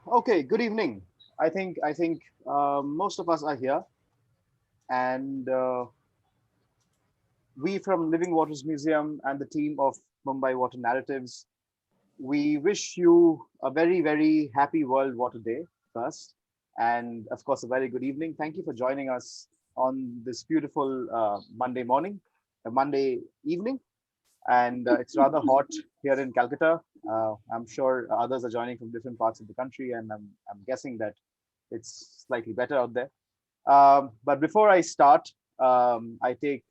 Okay, good evening. I think most of us are here, and we from Living Waters Museum and the team of Mumbai Water Narratives, we wish you a very happy World Water Day first, and of course a very good evening. Thank you for joining us on this beautiful Monday morning, a Monday evening, and it's rather hot here in Calcutta. I'm sure others are joining from different parts of the country, and I'm guessing that it's slightly better out there. But before I start, I take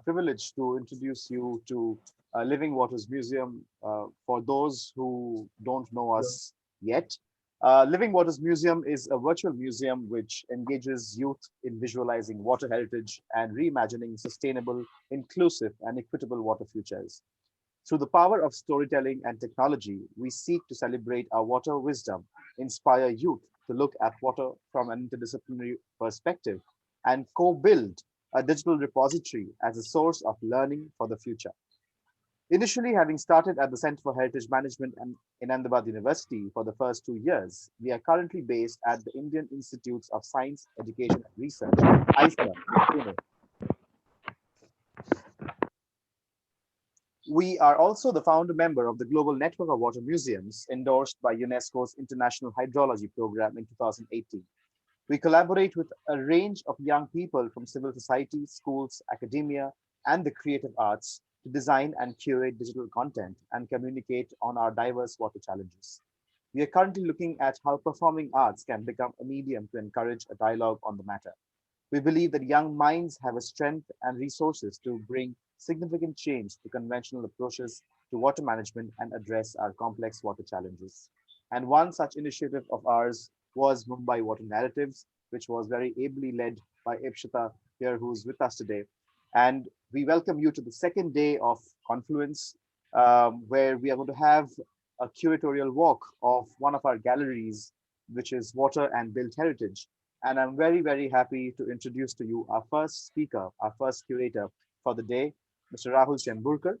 privilege to introduce you to Living Waters Museum. For those who don't know us yet, Living Waters Museum is a virtual museum which engages youth in visualizing water heritage and reimagining sustainable, inclusive, and equitable water futures. Through the power of storytelling and technology, we seek to celebrate our water wisdom, inspire youth to look at water from an interdisciplinary perspective, and co build a digital repository as a source of learning for the future. Initially, having started at the Center for Heritage Management in Ahmedabad University for the first 2 years, we are currently based at the Indian Institutes of Science, Education and Research, ISTA, in Pune. We are also the founder member of the Global Network of Water Museums, endorsed by UNESCO's International Hydrology Program in 2018. We collaborate with a range of young people from civil society, schools, academia, and the creative arts to design and curate digital content and communicate on our diverse water challenges. We are currently looking at how performing arts can become a medium to encourage a dialogue on the matter. We believe that young minds have a strength and resources to bring significant change to conventional approaches to water management and address our complex water challenges. And one such initiative of ours was Mumbai Water Narratives, which was very ably led by Ipshita here, who's with us today. And we welcome you to the second day of Confluence, where we are going to have a curatorial walk of one of our galleries, which is Water and Built Heritage. And I'm very happy to introduce to you our first speaker, our first curator for the day, Mr. Rahul Chemburkar,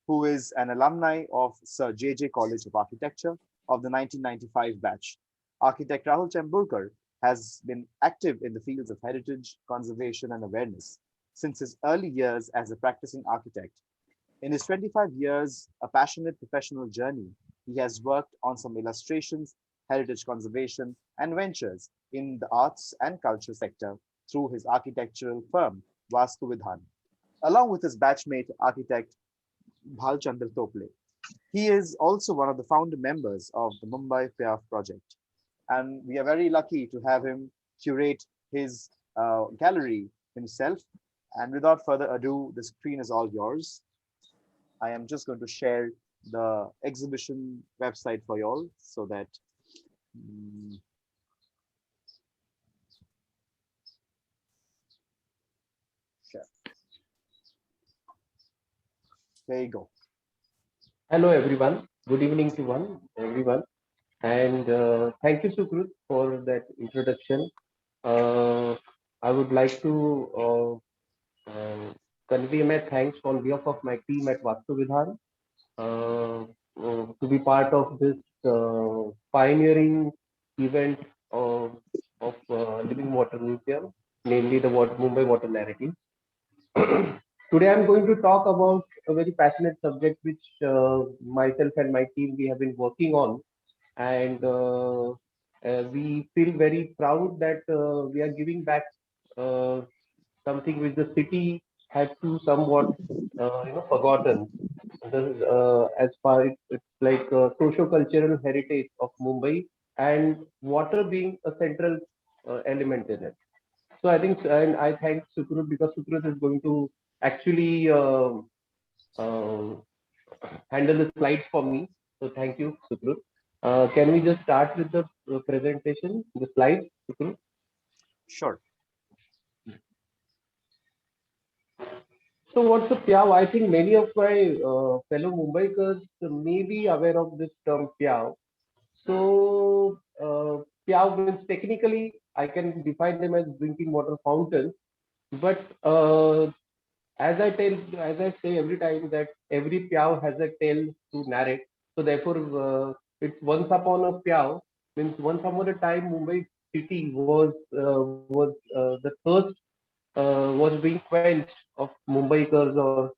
who is an alumni of Sir J. J. College of Architecture of the 1995 batch. Architect Rahul Chemburkar has been active in the fields of heritage, conservation, and awareness since his early years as a practicing architect. In his 25 years, a passionate professional journey, he has worked on some illustrations, heritage conservation, and ventures in the arts and culture sector through his architectural firm, Vastu Vidhan, along with his batchmate architect Bhalchandra Tople. He is also one of the founder members of the Mumbai Piaf project. And we are very lucky to have him curate his gallery himself. And without further ado, the screen is all yours. I am just going to share the exhibition website for you all so that mm, sure. There you go. Hello, everyone. Good evening to everyone. And thank you, Sukrut, for that introduction. Uh, I would like to convey my thanks on behalf of my team at Vastu Vidhan to be part of this pioneering event of Living Water Museum, namely the Mumbai Water Narrative. Today, I'm going to talk about a very passionate subject which myself and my team we have been working on, and we feel very proud that we are giving back uh, something which the city had to somewhat forgotten. As far it's like socio-cultural heritage of Mumbai and water being a central element in it. So I think, and I thank Sukrut because Sukrut is going to actually uh, handle the slides for me. So thank you, Sukrut. Can we just start with the presentation, the slides, Sukrut? Sure. So what's the Piav? I think many of my fellow Mumbaikars may be aware of this term Piav. So Piav means technically I can define them as drinking water fountains, but as I say every time that every Piav has a tale to narrate. So therefore, it's once upon a Piav. Means once upon a time, Mumbai city was the thirst was being quenched of Mumbaikars or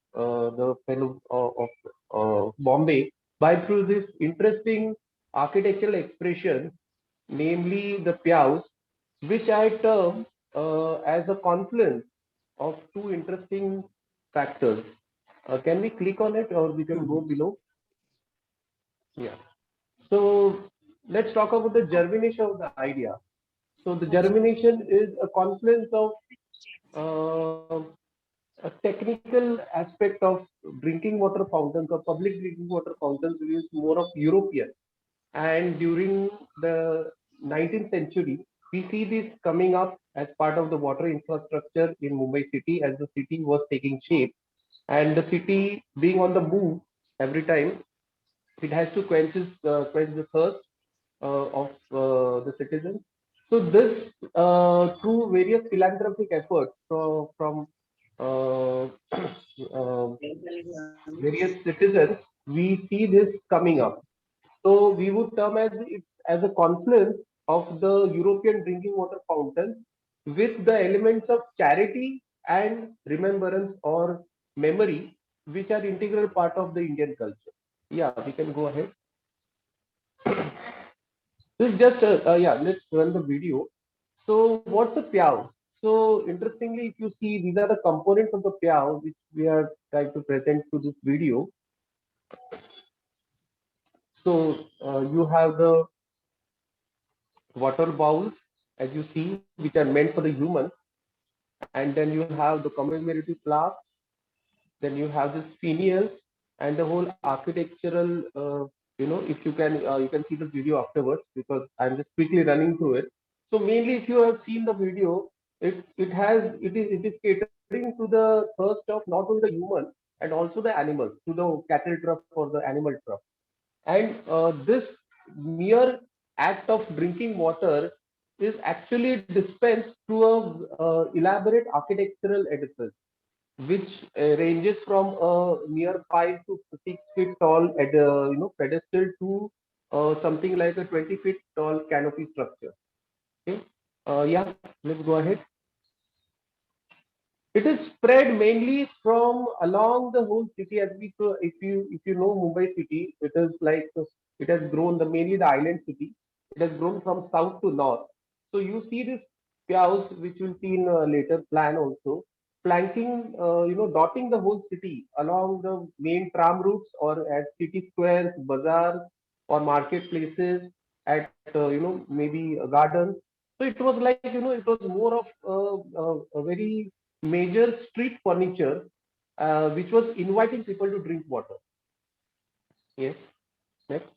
the fellow of Bombay by through this interesting architectural expression, namely the Pyaus, which I term as a confluence of two interesting factors. Can we click on it or we can go Mhm. below? Yeah. So let's talk about the germination of the idea. So the germination is a confluence of a technical aspect of drinking water fountains or public drinking water fountains is more of European. And during the 19th century, we see this coming up as part of the water infrastructure in Mumbai city as the city was taking shape. And the city being on the move every time, it has to quench the thirst of the citizens. So this, through various philanthropic efforts from uh, various citizens, we see this coming up. So we would term as it as a confluence of the European drinking water fountain with the elements of charity and remembrance or memory, which are integral part of the Indian culture. Yeah, we can go ahead. This is just yeah. Let's run the video. So what's the Piao? So interestingly, if you see, these are the components of the Piao which we are trying to present to this video. So you have the water bowls, as you see, which are meant for the human, and then you have the commemorative plaque, then you have this finials and the whole architectural. If you can see the video afterwards because I'm just quickly running through it. So mainly, if you have seen the video, it is catering to the thirst of not only the human and also the animals, to the cattle trough or the animal trough. And this mere act of drinking water is actually dispensed through a elaborate architectural edifice, which ranges from a mere 5 to 6 feet tall at pedestal to something like a 20 feet tall canopy structure. Okay, yeah, let's go ahead. It is spread mainly from along the whole city. As we if you know Mumbai city, it is like it has grown the mainly the island city. It has grown from south to north. So you see this house, which you'll see in a later plan also, flanking, dotting the whole city along the main tram routes or at city squares, bazaars, or marketplaces, at maybe gardens. So it was like it was more of a very major street furniture, which was inviting people to drink water. Yes, next.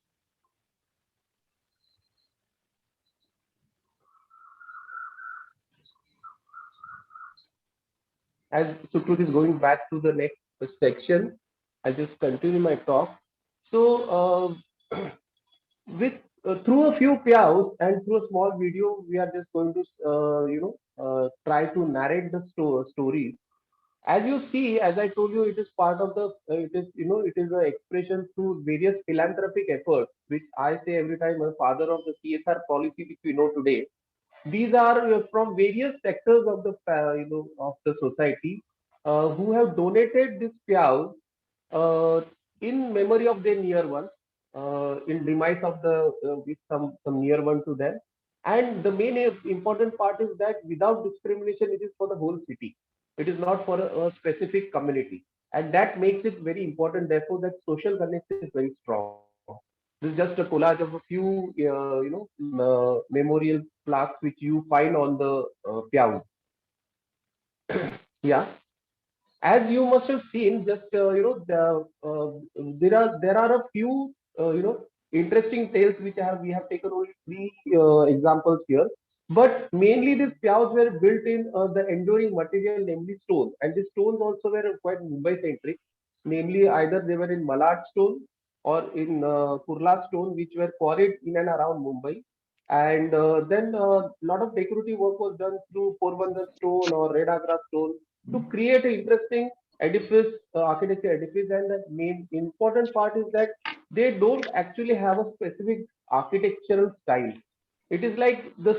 As Sukrut is going back to the next section, I'll just continue my talk. So, with through a few payouts and through a small video, we are just going to try to narrate the stories. As you see, as I told you, it is part of the it is an expression through various philanthropic efforts, which I say every time, a father of the CSR policy which we know today. These are from various sectors of the of the society, who have donated this payout uh, in memory of their near ones, in demise of the with some near one to them. And the main important part is that without discrimination, it is for the whole city. It is not for a specific community, and that makes it very important. Therefore, that social connection is very strong. This is just a collage of a few memorial plaques which you find on the Piao. Yeah, as you must have seen, just there are a few interesting tales which we have taken only three examples here. But mainly these piaus were built in the enduring material, namely stone, and these stones also were quite Mumbai centric. Namely, either they were in Malad stone or in Kurla stone, which were quarried in and around Mumbai. And then a lot of decorative work was done through Porbandar stone or Red Agra stone to create an interesting edifice, architecture edifice. And the main important part is that they don't actually have a specific architectural style. It is like the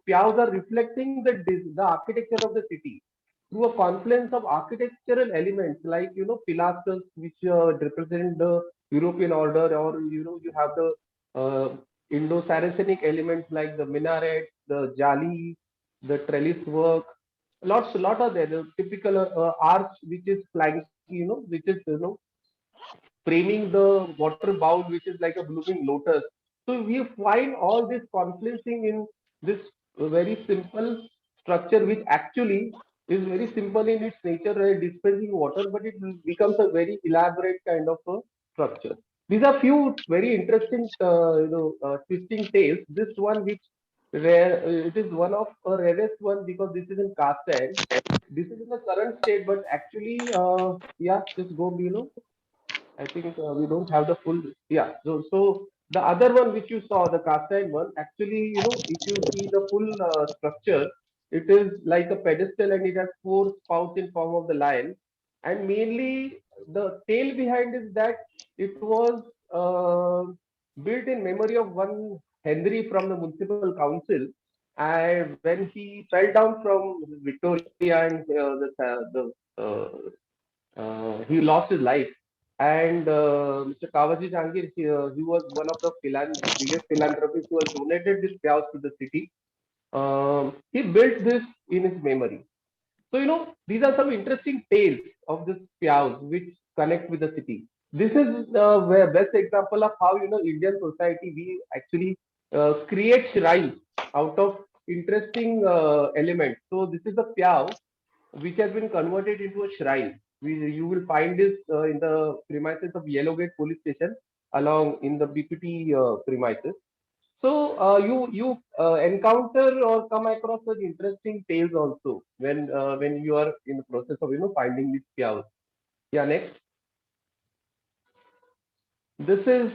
pyas are reflecting the architecture of the city through a confluence of architectural elements like pilasters which represent the European order, or you have the uh, Indo-Saracenic elements like the minaret, the jali, the trellis work. Lot are there. The typical arch which is flanking, which is framing the water bowl, which is like a blooming lotus. So we find all this confluencing in this very simple structure, which actually is very simple in its nature, dispensing water, but it becomes a very elaborate kind of a structure. These are few very interesting, twisting tales. This one, which rare, it is one of a rarest one because this is in cast iron. This is in the current state, but actually, yeah, just go below. I think we don't have the full. Yeah. So the other one which you saw, the cast iron one, actually, if you see the full structure, it is like a pedestal and it has four spouts in form of the lion. And mainly the tale behind is that it was built in memory of one Henry from the municipal council. And when he fell down from Victoria and he lost his life. And Mr. Kawaji Jangir, he was one of the biggest philanthropists who has donated this house to the city. He built this in his memory. So, these are some interesting tales of this Piaus which connect with the city. This is the best example of how, Indian society, we actually create shrines out of interesting elements. So, this is a Piao which has been converted into a shrine. You will find this in the premises of Yellowgate Police Station along in the BPT premises. So you encounter or come across such interesting tales also when you are in the process of finding these cows. Yeah, next. This is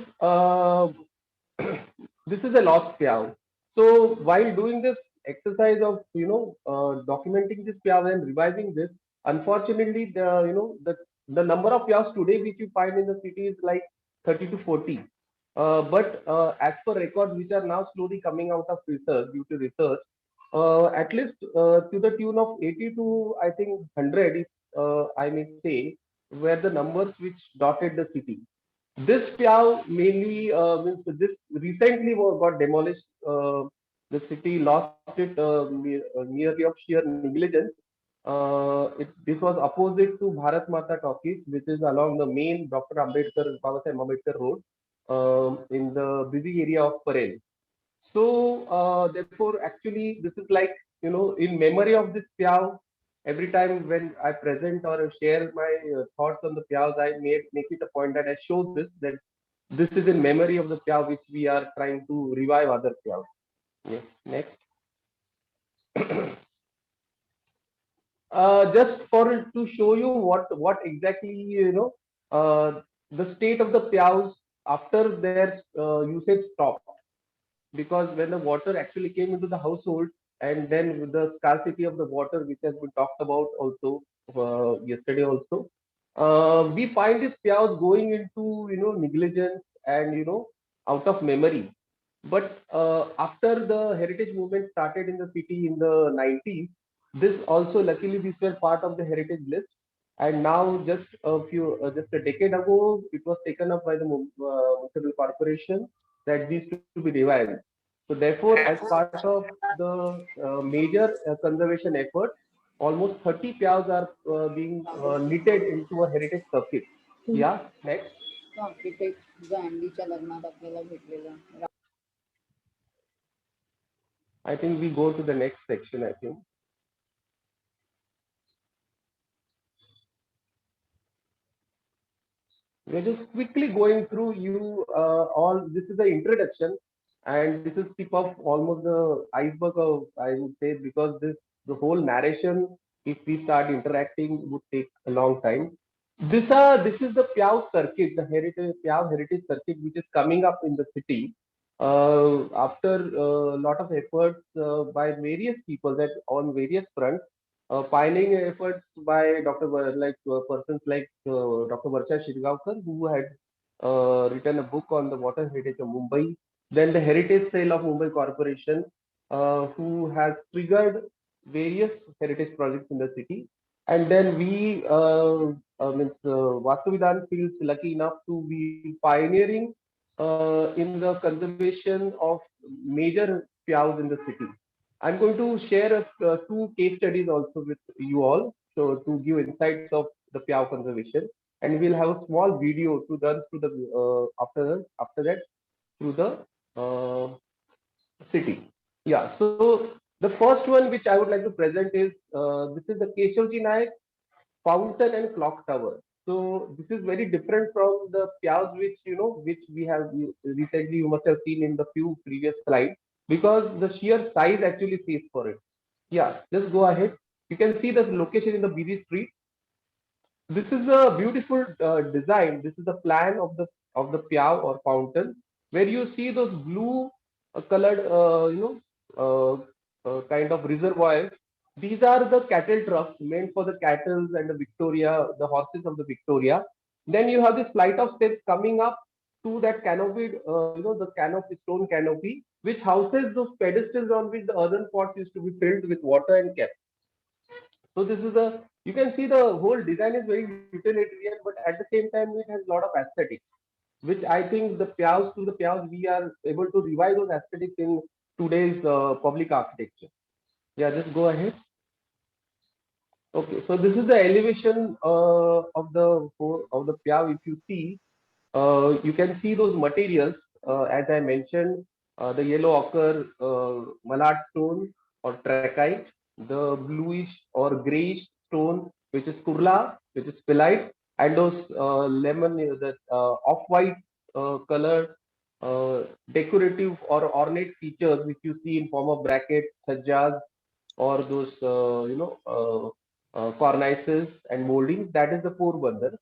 this is a lost cow. So while doing this exercise of documenting this cow and revising this, unfortunately the number of cows today which you find in the city is like 30 to 40. But as per records which are now slowly coming out of research due to research, at least to the tune of 80 to I think 100, if I may say, were the numbers which dotted the city. This Piao mainly means this recently got demolished. The city lost it nearly of sheer negligence. This was opposite to Bharat Mata Talkies, which is along the main Dr. Ambedkar, Baba Saheb Ambedkar Road, in the busy area of Parel. So therefore, actually, this is like in memory of this Piao. Every time when I present or share my thoughts on the Piaos, I make it a point that I show this that this is in memory of the Piao which we are trying to revive other Piaos. Yes. Next. Just for to show you what exactly the state of the Piaos after their usage stopped, because when the water actually came into the household, and then with the scarcity of the water which has been talked about also yesterday also, we find these piaos going into negligence and out of memory. But after the heritage movement started in the city in the 90s, this also luckily these were part of the heritage list. And now just a decade ago, it was taken up by the municipal corporation that these to be revived. So therefore, as part of the major conservation effort, almost 30 piaos are being knitted into a heritage circuit. Yeah, next. Architect गांधीच्या लग्नात आपल्याला भेटलेलं. I think we go to the next section, I think. We're just quickly going through you all. This is the introduction, and this is tip of almost the iceberg of, I would say, because the whole narration, if we start interacting, would take a long time. This is the Piao circuit, the heritage Piao heritage circuit, which is coming up in the city after a lot of efforts by various people that on various fronts, pioneering efforts by persons like Dr. Varsha Shirgaonkar, who had written a book on the water heritage of Mumbai. Then the heritage cell of Mumbai Corporation, who has triggered various heritage projects in the city. And then Vastu Vidhan feels lucky enough to be pioneering in the conservation of major pyaus in the city. I'm going to share two case studies also with you all, so to give insights of the pyao conservation, and we'll have a small video to run through the after that through the uh, city. Yeah, so the first one which I would like to present is this is the Keshavji Nayak fountain and clock tower. So this is very different from the pyas which which we have recently you must have seen in the few previous slides, because the sheer size actually says for it. Yeah, just go ahead. You can see the location in the busy street. This is a beautiful design. This is the plan of the pyao or fountain, where you see those blue colored kind of reservoirs. These are the cattle trucks meant for the cattle and the Victoria, the horses of the Victoria. Then you have this flight of steps coming up to that canopy, the canopy, stone canopy, which houses those pedestals on which the earthen pots used to be filled with water and kept. So this is a, you can see the whole design is very utilitarian, but at the same time it has a lot of aesthetics, which I think the pyas to the pyas we are able to revive those aesthetics in today's public architecture. Yeah, just go ahead. Okay, so this is the elevation of the pyao. If you see, you can see those materials as I mentioned, the yellow ochre malad stone or trachyte, the bluish or grayish stone which is kurla, which is pillite, and those that off-white color decorative or ornate features which you see in form of brackets, sajjas, or those cornices and moldings. That is the Porbandar,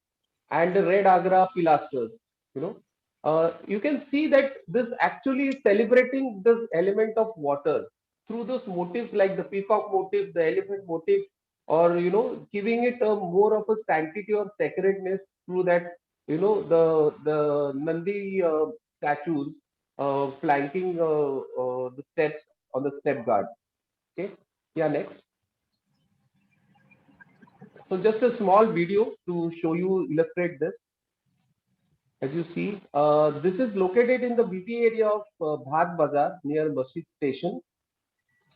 and the red agra pilasters. You know, you can see that this actually is celebrating this element of water through those motifs like the peacock motif, the elephant motif, or giving it a more of a sanctity or sacredness through that. The Nandi statues flanking the steps on the step guard. Okay, yeah, next. So just a small video to show you illustrate this. As you see, this is located in the BT area of Bhat Bazar near Masjid Station.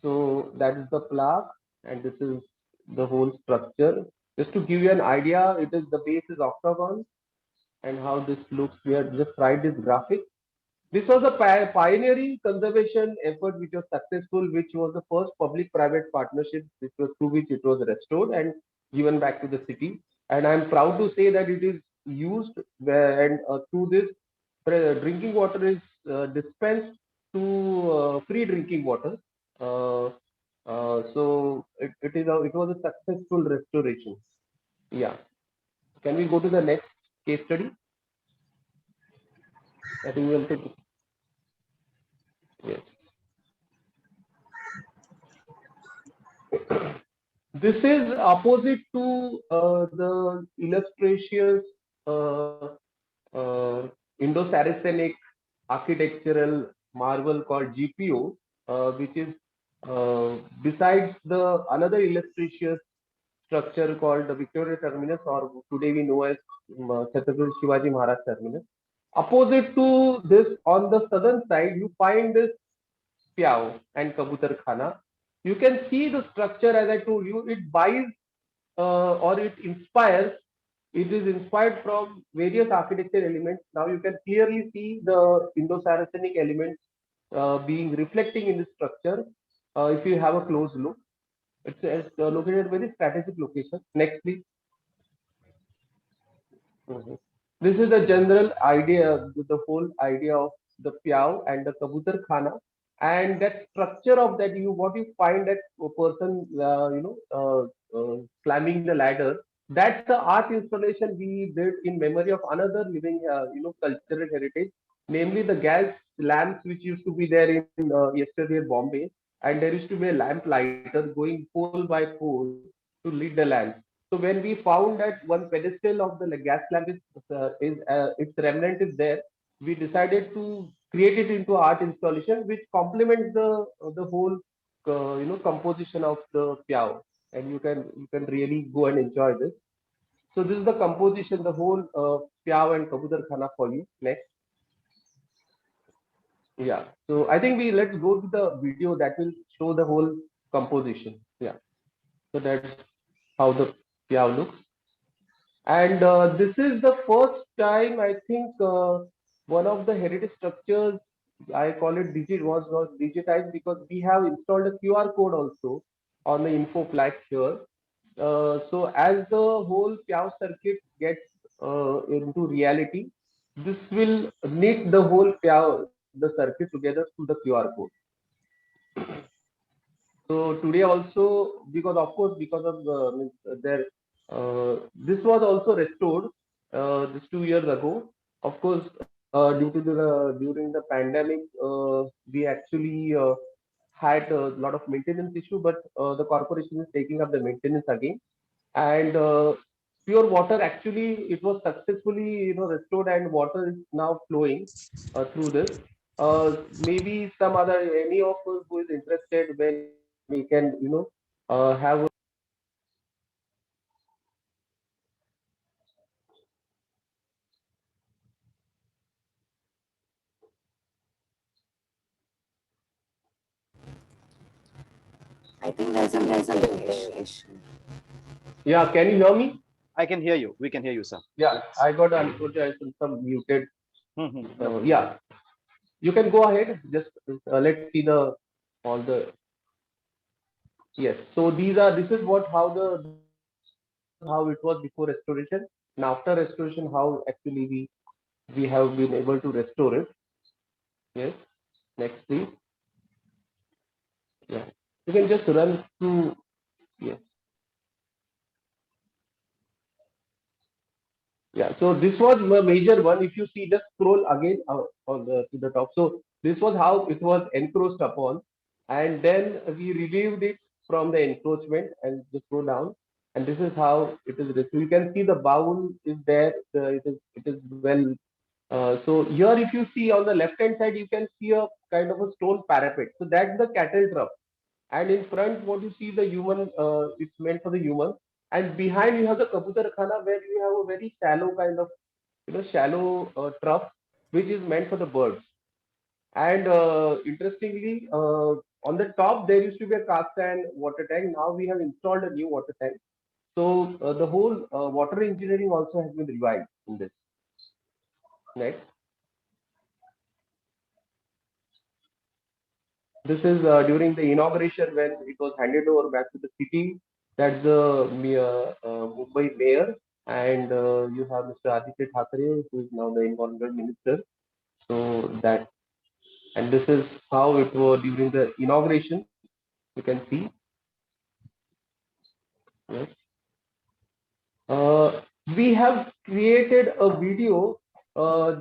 So that is the plaque, and this is the whole structure. Just to give you an idea, it is the base is octagon, and how this looks. We have just tried this graphic. This was a pioneering conservation effort which was successful, which was the first public-private partnership which was through which it was restored and given back to the city. And I'm proud to say that it is used and through this drinking water is dispensed to free drinking water. Uh, it was a successful restoration. Yeah. Can we go to the next case study? I think we'll take. Yes. This is opposite to the illustrious uh, Indo-Saracenic architectural marvel called GPO, which is besides the another illustrious structure called the Victoria Terminus, or today we know as Chhatrapati Shivaji Maharaj Terminus. Opposite to this, on the southern side, you find this Pyao and Kabutar Khana. You can see the structure, as I told you, it buys or it inspires. It is inspired from various architecture elements. Now you can clearly see the Indo-Saracenic elements being reflecting in the structure. If you have a close look, it's located at a very strategic location. Next, please. Mhm. This is the general idea, the whole idea of the Pyao and the Kabutar Khana, and that structure of that what you find that person climbing the ladder. That's the art installation we built in memory of another living cultural heritage, namely the gas lamps which used to be there in yesterday Bombay, and there used to be a lamp lighter going pole by pole to lit the lamp. So when we found that one pedestal of the gas lamp its remnant is there, we decided to create it into art installation, which complements the whole composition of the piao, and you can really go and enjoy this. So this is the composition, the whole piao and kabutar khana for you. Next, yeah. So I think we let's go to the video that will show the whole composition. Yeah. So that's how the piao looks. And this is the first time I think one of the heritage structures, I call it was digitized, because we have installed a QR code also on the info plaque here. So as the whole Piao circuit gets into reality, this will knit the whole Piao, the circuit together through the QR code. So today also, because of course, because of their this was also restored this 2 years ago. Of course, due to the during the pandemic, we actually had a lot of maintenance issue, but the corporation is taking up the maintenance again. And pure water, actually, it was successfully restored, and water is now flowing through this. Maybe some other any of us who is interested, when we can have. I think there's a network issue. Yeah, can you hear me? I can hear you. We can hear you, sir. Yeah, I got unfortunately some muted. No. Yeah, you can go ahead. Just let's see the all the. Yes, so this is what how how it was before restoration, and after restoration how actually we have been able to restore it. Yes, next please. Yeah, you can just run through. Yes. Yeah, so this was a major one. If you see, just scroll again on the to the top. So this was how it was encroached upon, and then we relieved it from the encroachment and just go down. And this is how it is. So you can see the bowl is there. It is well. So here, if you see on the left hand side, you can see a kind of a stone parapet. So that's the cattle trough, and in front what you see the human, it's meant for the human, and behind you have the kabutar khana, where you have a very shallow kind of shallow trough, which is meant for the birds. And interestingly, on the top there used to be a cast and water tank. Now we have installed a new water tank. So the whole water engineering also has been revived in this. Next. This is during the inauguration when it was handed over back to the city. That's the Mumbai mayor, and you have Mr. Aditya Thackeray, who is now the environment minister. So that, and this is how it was during the inauguration. You can see. Yes. Uh, we have created a video.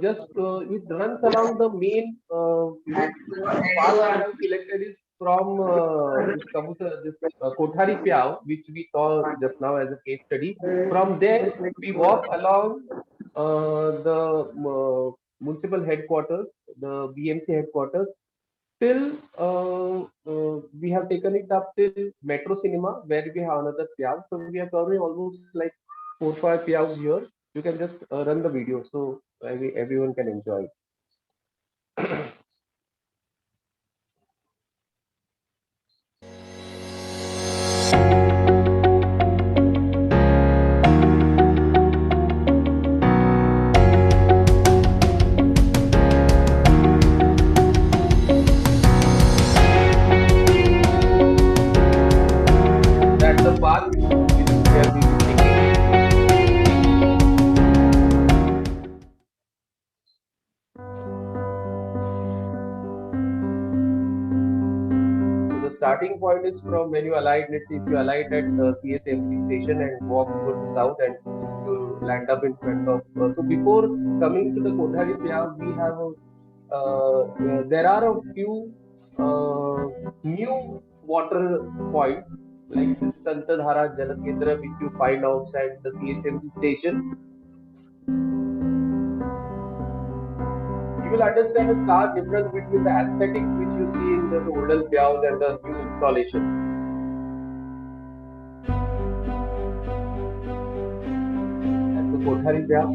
Just it runs along the main, path that I've selected is from this Kothari Piao, which we saw just now as a case study. From there, we walk along the municipal headquarters, the BMC headquarters, till we have taken it up till Metro Cinema, where we have another Piao. So we are covering almost like 4 5 Piaos here. You can just run the video, so everyone can enjoy. That's the path we have been taking. So the starting point is from when you alight. Let's say if you alight at CSMC station and walk towards the south, and you land up in front of. So before coming to the Kothari Piao, we have there are a few new water points like this Santadhara Jalakendra, which you find outside the CSMC station. you will understand a stark difference between the aesthetics which you see in the older Pyaus and the new installation. That's the Kothari Pyao.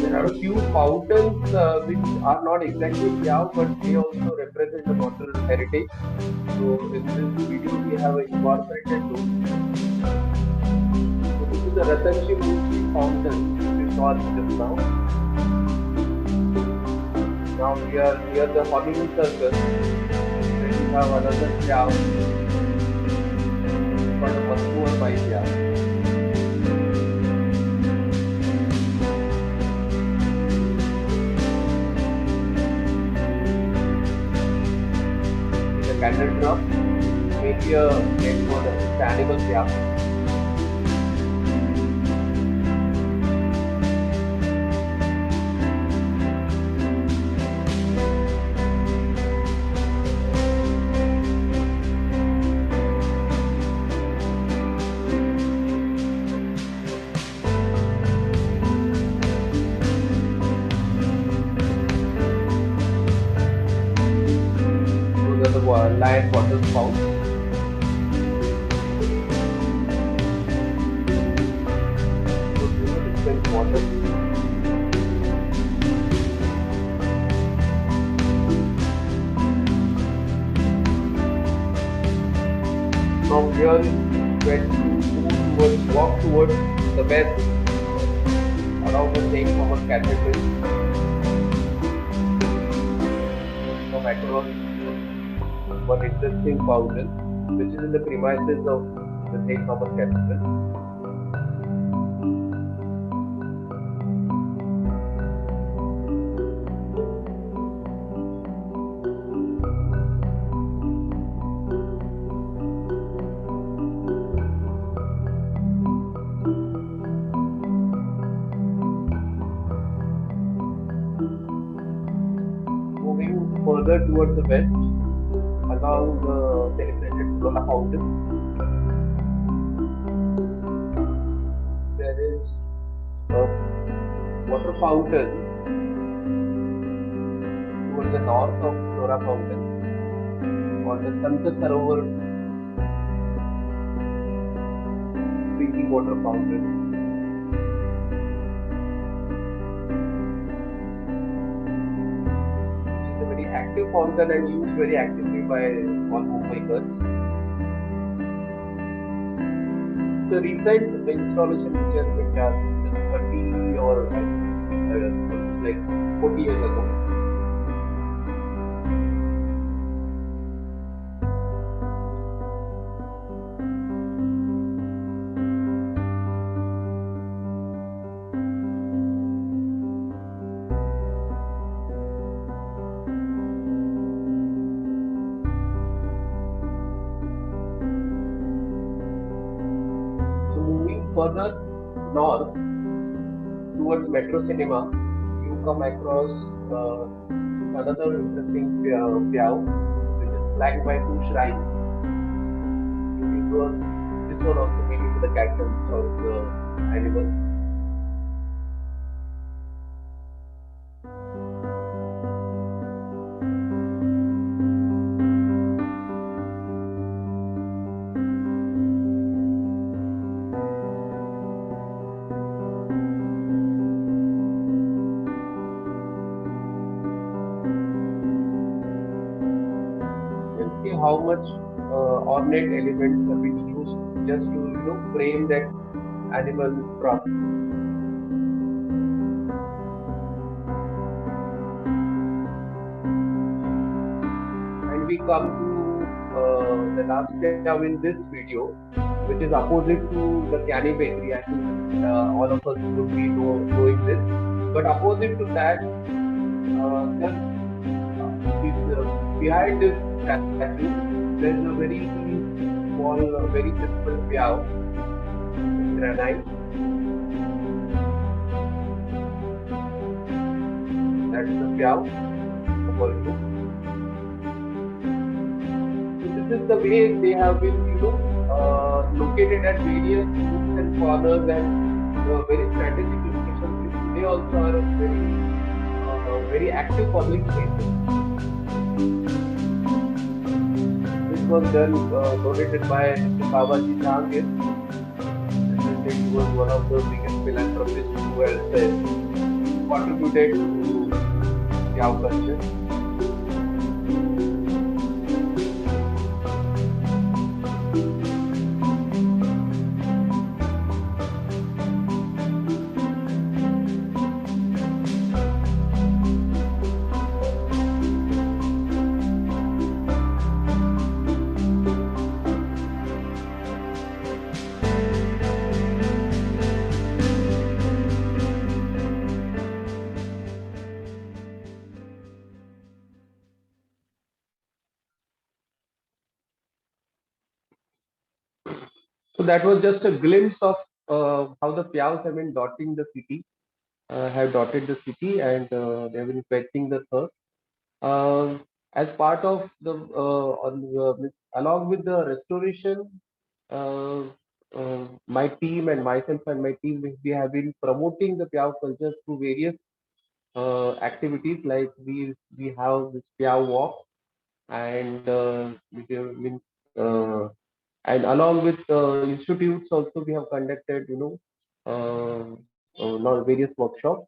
There are a few fountains which are not exactly Pyao, but they also represent the water heritage. So in this video we have incorporated those. So this is the Ratanji Murti fountain which we saw just now. Now we are near the Hollywood Circus. Then we have another Pyao called the Maskur Bai Pyao. Candle drop, maybe a name for the animal Pyao. Those are the lion water spout. Different water. From here, we walk towards the west around the St. Thomas Cathedral. Come across one interesting fountain which is in the premises of the St. Thomas Cathedral. Moving further towards the west, along the celebrated Flora fountain, there is a water fountain towards the north of Flora fountain called the Sant Sarovar drinking water fountain. It's a very active fountain and used very actively by all Mumbaikars. The recent installation which has been done 30 or like 40 years ago. So moving further north towards Metro Cinema, you come across another interesting Pyao, which is flanked by two shrines. This one also belongs to the cattle of the animals. How much ornate elements have been used just to frame that animal crops. And we come to the last Pyav in this video, which is opposite to the Kyani Bakery. I think all of us would be knowing this. But opposite to that, just behind this statue, there's a very small, very simple Pyav, granite. That's the Pyav for you. This is the way they have been, located at various nooks and corners and very strategic locations, which they also are very active public spaces. This was done, donated by Babaji Jahangir. And he was one of the biggest philanthropists who has contributed to Pyav culture. So that was just a glimpse of how the Pyavs have been dotting the city, have dotted the city, and they have been fetching the thirst. As part of along with the restoration, uh, my team and myself and my team, we have been promoting the Pyav culture through various activities. Like we have this Pyav walk, and we have been, and along with institutes also we have conducted, not various workshops.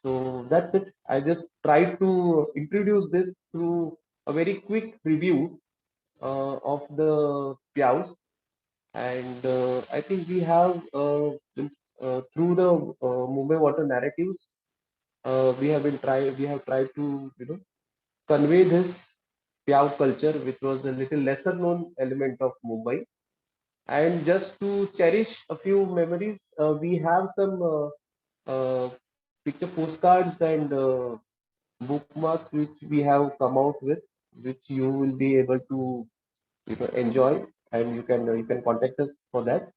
So that's it. I just tried to introduce this through a very quick review of the Pyavs, and I think we have through the Mumbai Water narratives, we have tried to convey this Pyav culture, which was a little lesser known element of Mumbai. And just to cherish a few memories, we have some picture postcards and bookmarks which we have come out with, which you will be able to enjoy, and you can contact us for that.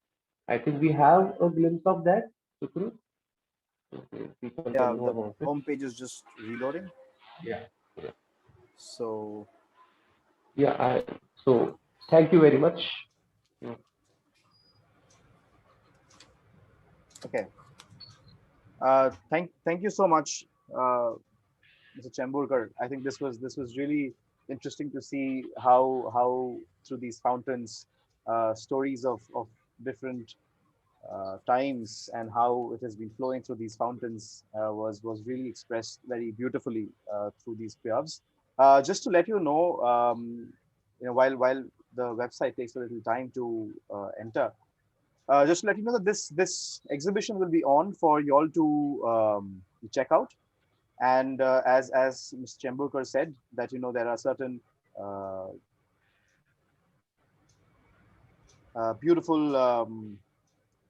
I think we have a glimpse of that. Sukru, okay, people can Yeah, know the about it. homepage is just reloading. Yeah, yeah, So yeah. So thank you very much. Yeah. okay. Thank you so much, Mr. Chemburkar. I think this was really interesting to see how through these fountains, stories of different times and how it has been flowing through these fountains was really expressed very beautifully through these Pyavs. Just to let you know, while the website takes a little time to enter, just to let you know that this exhibition will be on for you all to check out. And as Mr. Chemburkar said, that there are certain uh, beautiful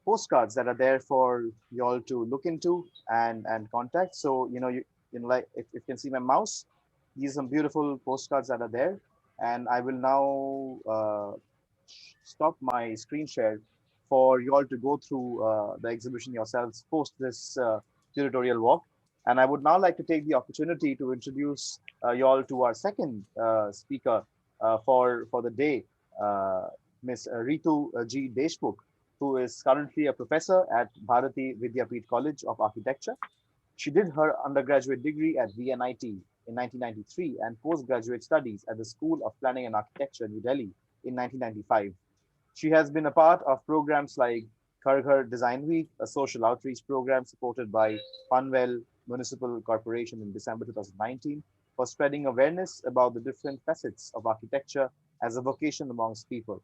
postcards that are there for you all to look into and contact. So like if you can see my mouse, these are some beautiful postcards that are there, and I will now stop my screen share for you all to go through the exhibition yourselves post this curatorial walk. And I would now like to take the opportunity to introduce you all to our second speaker for the day, uh, Ms. Ritu G. Deshmukh, who is currently a professor at Bharati Vidyapeeth College of Architecture. She did her undergraduate degree at VNIT in 1993 and postgraduate studies at the School of Planning and Architecture, New Delhi in 1995. She has been a part of programs like Ghar Ghar Design Week, a social outreach program supported by Panvel Municipal Corporation in December 2019 for spreading awareness about the different facets of architecture as a vocation amongst people.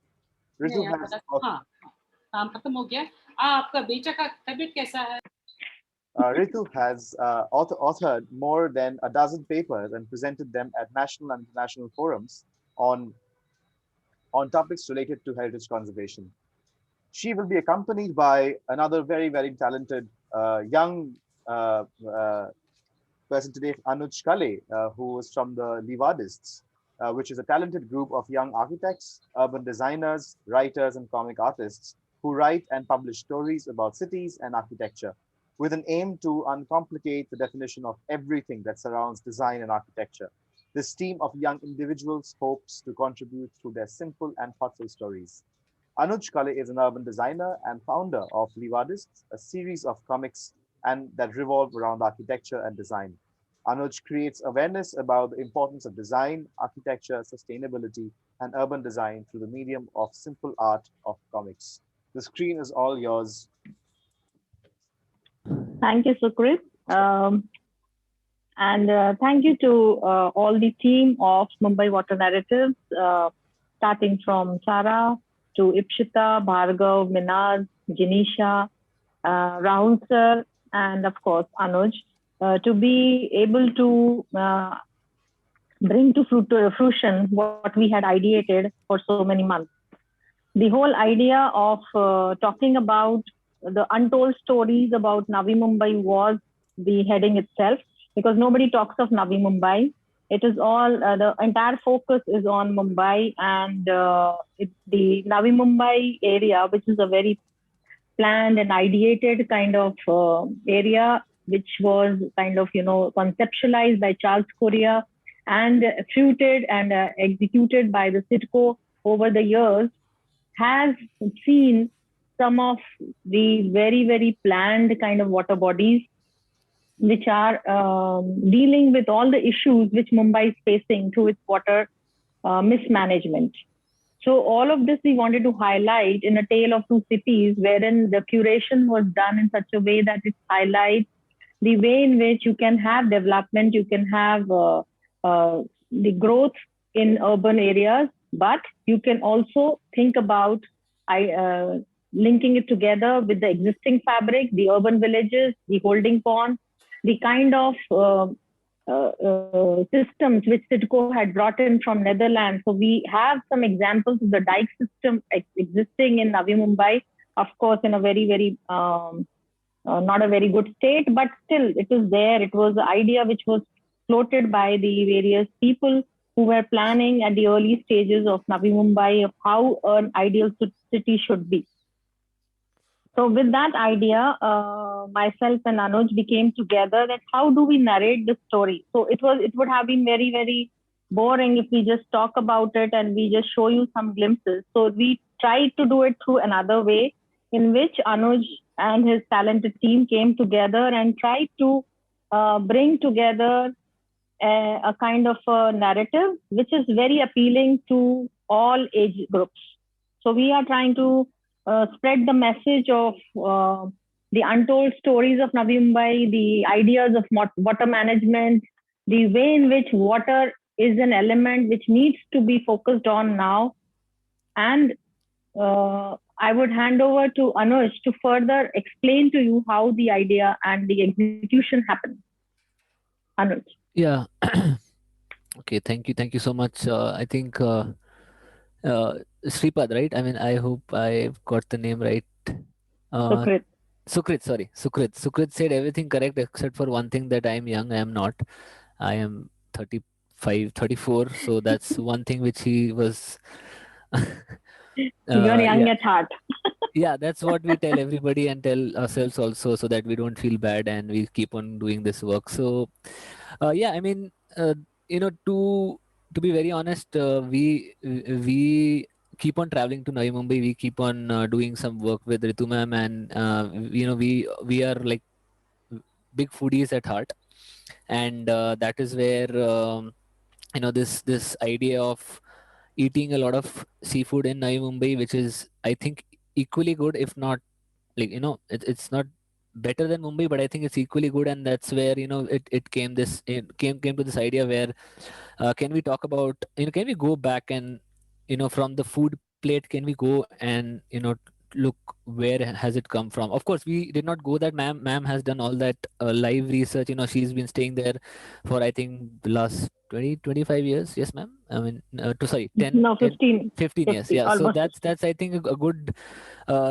Ritu नहीं, has आता हाँ काम खत्म हो गया। आपका बेटा का तबीयत कैसा है? Ritu has authored more than a dozen papers and presented them at national and international forums on, on topics related to heritage conservation. She will be accompanied by another very, very talented young person today, Anuj Kale, who is from the Levadists, which is a talented group of young architects, urban designers, writers, and comic artists who write and publish stories about cities and architecture with an aim to uncomplicate the definition of everything that surrounds design and architecture. This team of young individuals hopes to contribute through their simple and thoughtful stories. Anuj Kale is an urban designer and founder of Levadists, a series of comics and that revolve around architecture and design. Anuj creates awareness about the importance of design, architecture, sustainability, and urban design through the medium of simple art of comics. The screen is all yours. Thank you, Sukrit. And thank you to all the team of Mumbai Water Narratives, starting from Sarah to Ipshita, Bhargav, Minaz, Janisha, Rahul sir, and of course Anuj, to be able to bring to fruition what we had ideated for so many months. The whole idea of talking about the untold stories about Navi Mumbai was the heading itself, because nobody talks of Navi Mumbai. It is all, the entire focus is on Mumbai and the Navi Mumbai area, which is a very planned and ideated kind of area, which was kind of, conceptualized by Charles Correa and fruited and executed by the CITCO over the years, has seen some of the very, very planned kind of water bodies which are dealing with all the issues which Mumbai is facing through its water mismanagement. So all of this we wanted to highlight in A Tale of Two Cities, wherein the curation was done in such a way that it highlights the way in which you can have development, you can have the growth in urban areas, but you can also think about linking it together with the existing fabric, the urban villages, the holding pond, the kind of systems which CITCO had brought in from Netherlands. So we have some examples of the dike system existing in Navi Mumbai, of course, in a very, very not a very good state, but still it is there. It was the idea which was floated by the various people who were planning at the early stages of Navi Mumbai of how an ideal city should be. So with that idea, myself and Anuj, we came together that how do we narrate the story? So it would have been very, very boring if we just talk about it and we just show you some glimpses. So we tried to do it through another way, in which Anuj and his talented team came together and tried to bring together a kind of a narrative which is very appealing to all age groups. So we are trying to spread the message of the untold stories of Navi Mumbai, the ideas of water management, the way in which water is an element which needs to be focused on now. And I would hand over to Anuj to further explain to you how the idea and the execution happened. Anuj. Yeah. Okay. Thank you so much. I think Sripad, right? I mean, I hope I've got the name right. Sukrit. Sorry. Sukrit said everything correct except for one thing, that I am young. I am not. I am 35, 34. So that's one thing which he was. You're young at heart. Yeah, that's what we tell everybody and tell ourselves also, so that we don't feel bad and we keep on doing this work. So, yeah, I mean, to be very honest, we keep on traveling to Navi Mumbai. We keep on doing some work with Ritu ma'am, and we are like big foodies at heart, and that is where this idea of eating a lot of seafood in Navi Mumbai, which is, I think, equally good, if not like it's not better than Mumbai, but I think it's equally good. And that's where it came to this idea where can we talk about can we go back and from the food plate, can we go and look where has it come from. Of course, we did not go that. Ma'am has done all that live research. She's been staying there for I think the last 20-25 years. Yes, ma'am. I mean, sorry, 10, No, 10 15, 15 years. 50, Yeah. So almost. that's I think a good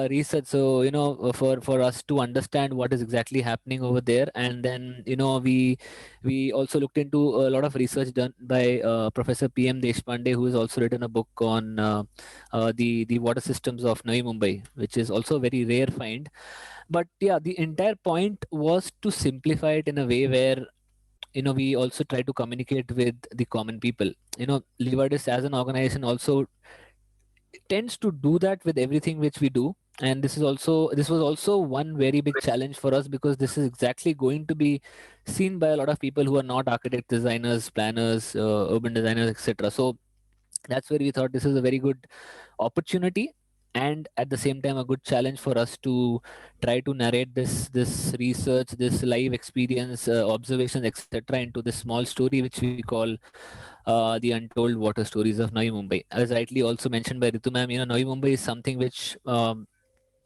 research. So for us to understand what is exactly happening over there, and then we also looked into a lot of research done by Professor PM Deshpande, who has also written a book on the water systems of Navi Mumbai, which is also a very rare find. But yeah, the entire point was to simplify it in a way where we also try to communicate with the common people. Livardis as an organization also tends to do that with everything which we do. And this was also one very big challenge for us, because this is exactly going to be seen by a lot of people who are not architect, designers, planners, urban designers, etc. So that's where we thought this is a very good opportunity, and at the same time a good challenge for us to try to narrate this research, this live experience, observations, etc., into this small story which we call the untold water stories of Navi Mumbai. As rightly also mentioned by Ritu ma'am, Navi Mumbai is something which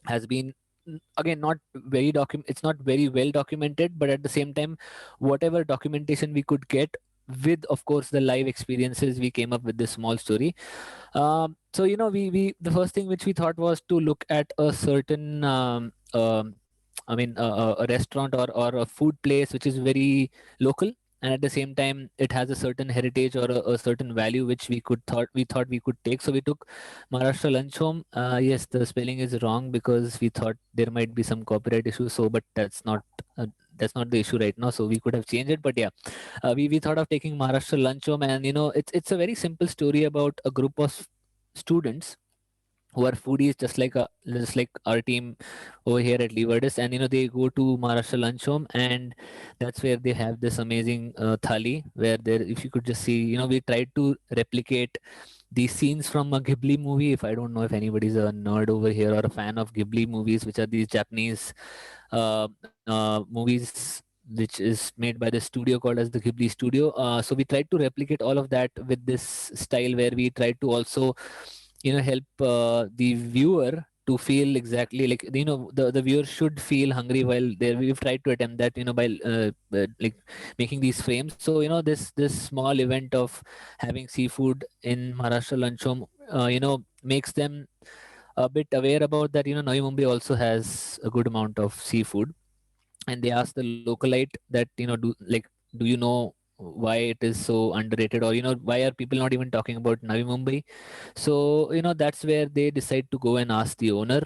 has been again not very it's not very well documented, but at the same time, whatever documentation we could get, with of course the live experiences, we came up with this small story. So we the first thing which we thought was to look at a certain I mean a restaurant or a food place which is very local, and at the same time it has a certain heritage or a certain value which we thought we could take. So we took Maharashtra Lunch Home. Yes, the spelling is wrong because we thought there might be some copyright issue. So, but that's not the issue right now. So we could have changed it. But yeah, we thought of taking Maharashtra Lunch Home, and it's a very simple story about a group of students who are foodies, just like our team over here at Livardis. And they go to Maharashtra Lunch Home, and that's where they have this amazing thali, where there, if you could just see, we tried to replicate these scenes from a Ghibli movie. If I don't know if anybody's a nerd over here or a fan of Ghibli movies, which are these Japanese movies which is made by the studio called as the Ghibli Studio. So we tried to replicate all of that with this style, where we tried to also help the viewer to feel exactly like the viewer should feel hungry while there. We've tried to attempt that by like making these frames. So this small event of having seafood in Maharashtra Lunch Home makes them a bit aware about that. Navi Mumbai also has a good amount of seafood, and they asked the localite that do you know why it is so underrated, or why are people not even talking about Navi Mumbai? So that's where they decide to go and ask the owner,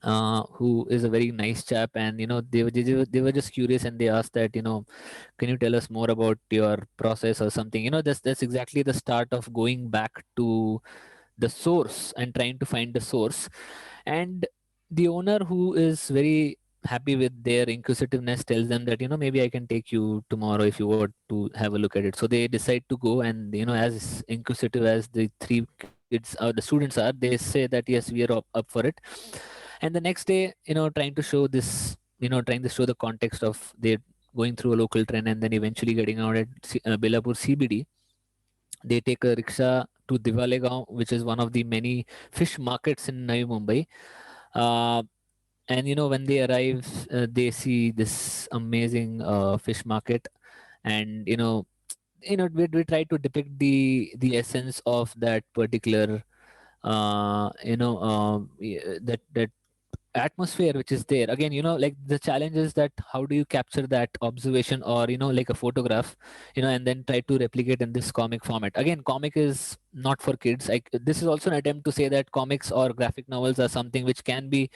who is a very nice chap. And they were just curious, and they asked that can you tell us more about your process or something. That's exactly the start of going back to the source and trying to find the source. And the owner, who is very happy with their inquisitiveness, tells them that maybe I can take you tomorrow if you want to have a look at it. So they decide to go, and as inquisitive as the three kids or the students are, they say that yes, we are up for it. And the next day, trying to show this, trying to show the context of they going through a local train and then eventually getting out at Belapur CBD. They take a rickshaw to Diwalegaon, which is one of the many fish markets in Navi Mumbai. And when they arrive, they see this amazing fish market. And we try to depict the essence of that particular that atmosphere which is there. Again, like the challenge is that how do you capture that observation, or like a photograph, and then try to replicate in this comic format. Again, comic is not for kids. Like, this is also an attempt to say that comics or graphic novels are something which can be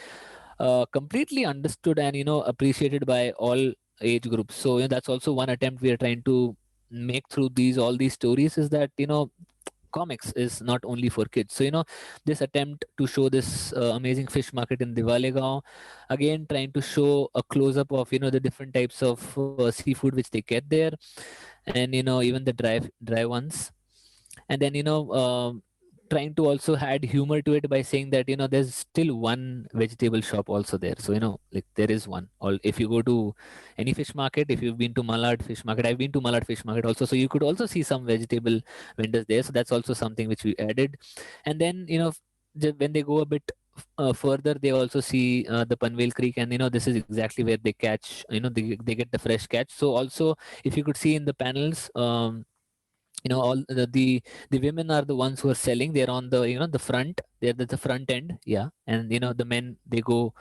completely understood and appreciated by all age groups. So that's also one attempt we are trying to make through all these stories, is that comics is not only for kids. So this attempt to show this amazing fish market in Diwalegaon, again trying to show a close up of the different types of seafood which they get there, and even the dry ones. And then trying to also add humor to it by saying that there's still one vegetable shop also there. So like there is one. Or if you go to any fish market, if you've been to Malad fish market, I've been to Malad fish market also, so you could also see some vegetable vendors there. So that's also something which we added. And then when they go a bit further they also see the Panvel Creek, and this is exactly where they catch. They get the fresh catch. So also, if you could see in the panels, all the women are the ones who are selling. They're on the the front. They're the front end, yeah, and the men, they go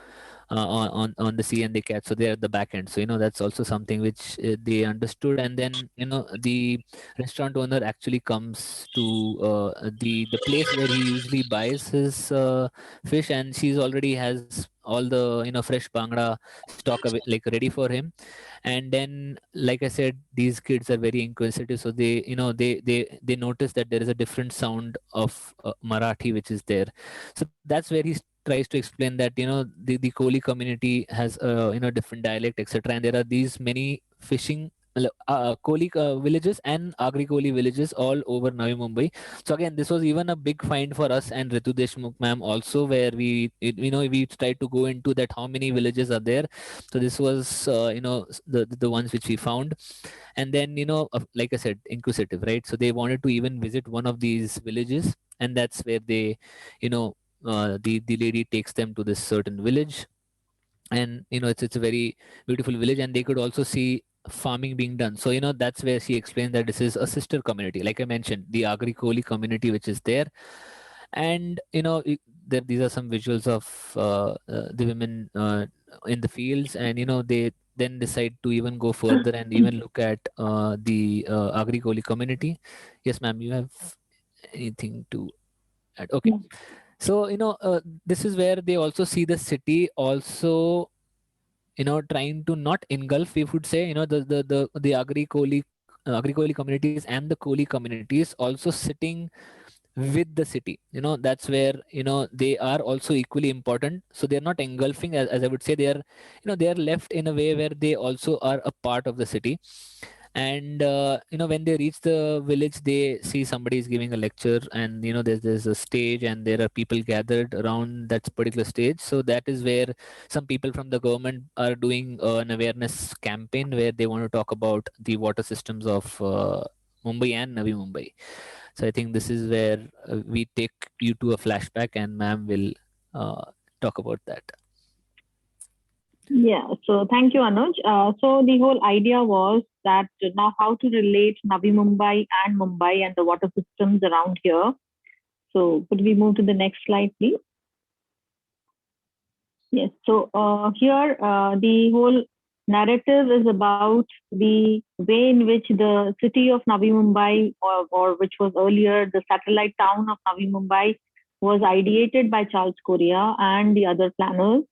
on the sea and they catch, so they're at the back end. So that's also something which they understood. And then the restaurant owner actually comes to the place where he usually buys his fish, and she's already has all the fresh bangda stock like ready for him. And then, like I said, these kids are very inquisitive, so they notice that there is a different sound of Marathi which is there. So that's where he tries to explain that the Koli community has different dialect, etc. And there are these many fishing Koli villages and Agri Koli villages all over Navi Mumbai. So again, this was even a big find for us and Ritu Deshmukh ma'am also, where we tried to go into that how many villages are there. So this was the ones which we found. And then like I said, inquisitive, right? So they wanted to even visit one of these villages, and that's where they the lady takes them to this certain village. And it's a very beautiful village, and they could also see farming being done. So that's where she explained that this is a sister community, like I mentioned, the Agri Koli community which is there. And these are some visuals of the women in the fields, and they then decide to even go further and even look at the Agri Koli community. Yes, ma'am, you have anything to add? Okay. Yeah. So this is where they also see the city also trying to not engulf, we would say, the Agri Koli communities and the Koli communities also sitting with the city. That's where they are also equally important. So they're not engulfing, as I would say. They are they are left in a way where they also are a part of the city. And when they reach the village, they see somebody is giving a lecture, and there's a stage, and there are people gathered around that particular stage. So that is where some people from the government are doing an awareness campaign, where they want to talk about the water systems of Mumbai and Navi Mumbai. So I think this is where we take you to a flashback, and ma'am will talk about that. Yeah, so thank you, Anuj. So the whole idea was that now how to relate Navi Mumbai and Mumbai and the water systems around here. So could we move to the next slide, please? Yes, so here the whole narrative is about the way in which the city of Navi Mumbai, or which was earlier the satellite town of Navi Mumbai, was ideated by Charles Correa and the other planners.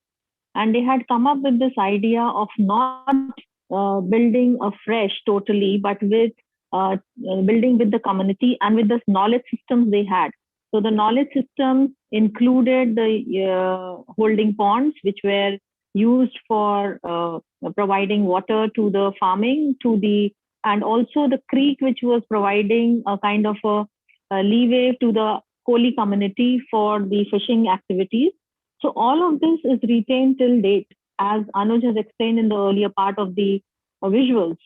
And they had come up with this idea of not building afresh totally, but with building with the community and with the knowledge systems they had. So the knowledge systems included the holding ponds, which were used for providing water to the farming, and also the creek, which was providing a kind of a leeway to the Koli community for the fishing activities. So all of this is retained till date, as Anuj has explained in the earlier part of the visuals.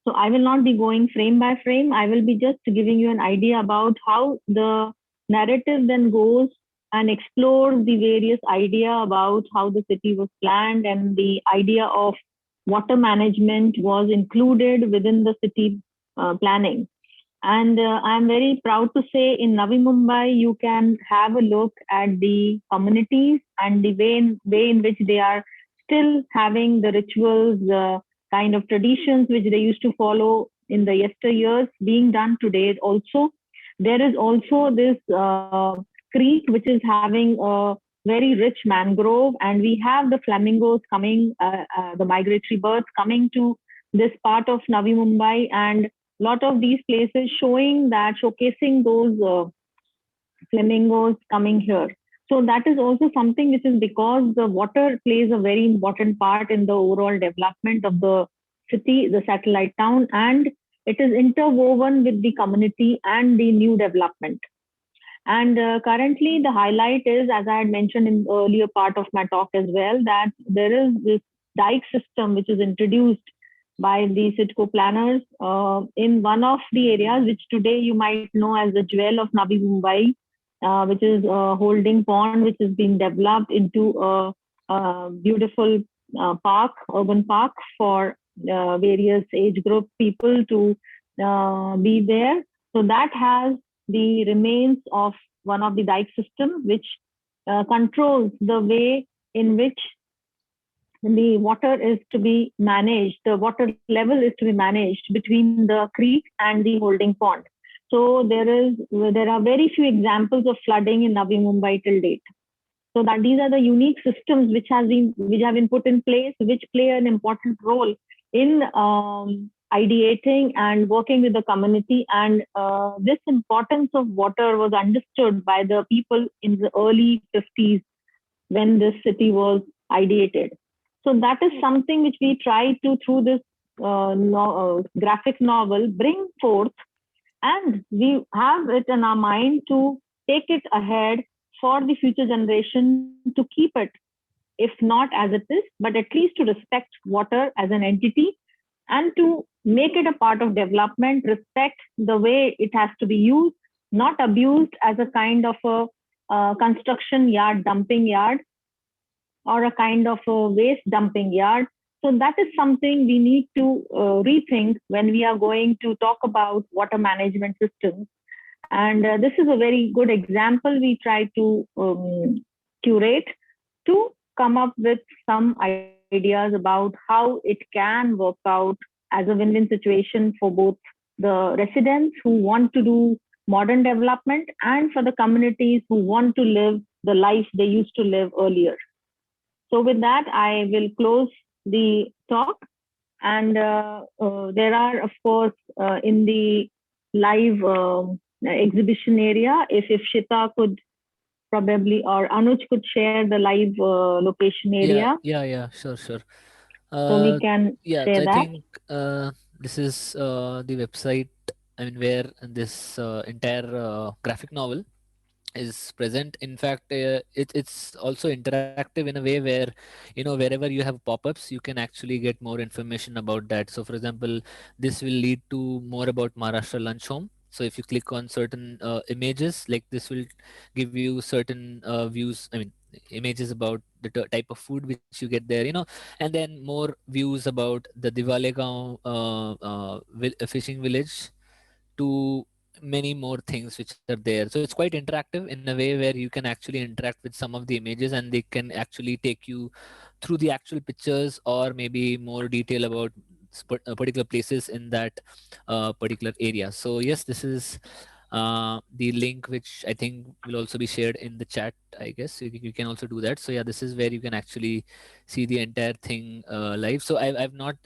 So I will not be going frame by frame. I will be just giving you an idea about how the narrative then goes and explores the various idea about how the city was planned, and the idea of water management was included within the city planning. And I'm very proud to say in Navi Mumbai, you can have a look at the communities and the way in which they are still having the rituals, the kind of traditions which they used to follow in the yesteryears being done today also. There is also this creek which is having a very rich mangrove, and we have the flamingos coming, the migratory birds coming to this part of Navi Mumbai, and lot of these places showcasing those flamingos coming here. So that is also something which is because the water plays a very important part in the overall development of the city, the satellite town, and it is interwoven with the community and the new development. And currently the highlight is, as I had mentioned in the earlier part of my talk as well, that there is this dike system which is introduced by the CIDCO planners in one of the areas which today you might know as the jewel of Navi Mumbai, which is a holding pond, which has been developed into a beautiful park, urban park for various age group people to be there. So that has the remains of one of the dike system, which controls the way in which the water is to be managed, the water level is to be managed between the creek and the holding pond. So there are very few examples of flooding in Navi Mumbai till date. So that these are the unique systems which have been put in place, which play an important role in ideating and working with the community. And this importance of water was understood by the people in the early 50s when this city was ideated. So that is something which we try to, through this graphic novel, bring forth, and we have it in our mind to take it ahead for the future generation, to keep it, if not as it is, but at least to respect water as an entity and to make it a part of development, respect the way it has to be used, not abused as a kind of a construction yard, dumping yard, or a kind of a waste dumping yard. So that is something we need to rethink when we are going to talk about water management systems. And this is a very good example we try to curate to come up with some ideas about how it can work out as a win-win situation for both the residents who want to do modern development and for the communities who want to live the life they used to live earlier. So with that, I will close the talk. And there are, of course, in the live exhibition area, if Shita could probably, or Anuj could share the live location area. Yeah, sure. So we can Yeah, share so I that. think this is the website, I mean, where this entire graphic novel is present. In fact, it's also interactive in a way where, wherever you have pop-ups, you can actually get more information about that. So for example, this will lead to more about Maharashtra Lunch Home. So if you click on certain images, like this will give you certain views, I mean, images about the type of food which you get there, and then more views about the Diwalegaon fishing village, to many more things which are there. So it's quite interactive in a way where you can actually interact with some of the images, and they can actually take you through the actual pictures, or maybe more detail about particular places in that particular area. So yes, this is the link, which I think will also be shared in the chat, I guess. You can also do that. So yeah, this is where you can actually see the entire thing live. So I've not